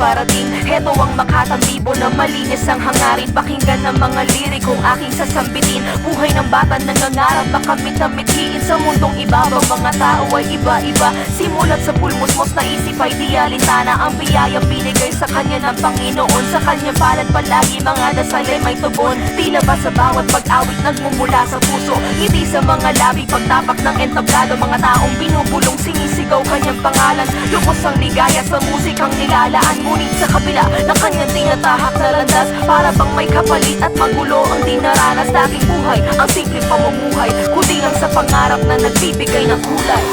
parating. Heto ang makatambibo na malinis ang hangarin. Pakinggan ng mga lirikong aking sasambitin. Buhay ng bata nangangarap, makamit na mithiin. Sa mundong ibabang mga tao ay iba-iba. Simulat sa pulmusmos na isip ay di alintana. Ang biyayang binigay sa kanya ng Panginoon. Sa kanya palad palagi mga dasal ay may tugon. Tila ba sa bawat pag-awit nagmumula sa puso, hindi sa mga labi pagtapak ng entablado. Mga taong binubulong sinisigaw kanyang pangalan. Lubos ang ligaya sa musikang nilalaan. Ngunit sa kabila ng kanyang tinatahak na landas, para bang may kapalit at magulo ang dinaranas. Dating buhay ang simpleng pamumuhay, kundi lang sa pangarap na nagbibigay ng kulay.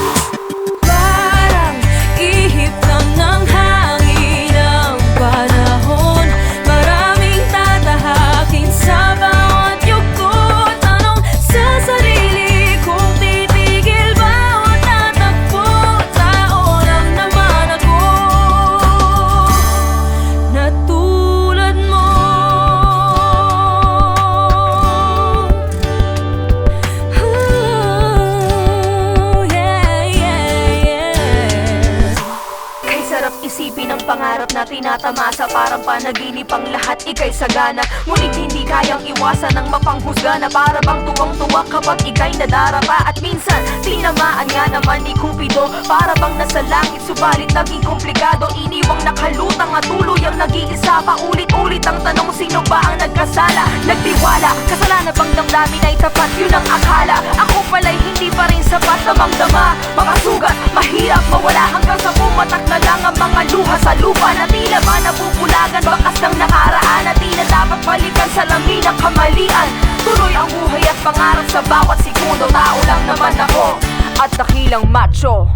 Parang ihip lang ng hangin ang panahon. Maraming tatahakin sa bawat yugto. Tanong sa sarili kung titigil ba o tatakbo. Tao lang naman ako na tulad mo. Kay sarap isipin ang pangarap na tinatamasa. Parang panaginip ang lahat, ika'y sagana. Ngunit hindi kayang iwasan ng mapanghusga na para bang tuwang-tuwa kapag ika'y nadarapa. At minsan, tinamaan nga naman ni Cupido. Para bang nasa langit, subalit naging komplikado. Iniwang nakalutang at tuluyang nag-iisa. Paulit-ulit ang tanong, sino ba ang nagkasala? Nagtiwala, kasalanan bang damdamin ay tapat? Yun ang akala. Ako pala'y hindi pa rin sapat na magdama. Mga sugat, mahirap mawala hanggang sa pumatak na lang ang mga luha sa lupa. Na tila ba nabubulagan, bakas ng nakaraan. Na tila dapat balikan sa lamin ng kamalian. Tuloy ang buhay at pangarap sa bawat segundo. Tao lang naman ako at dakilang macho.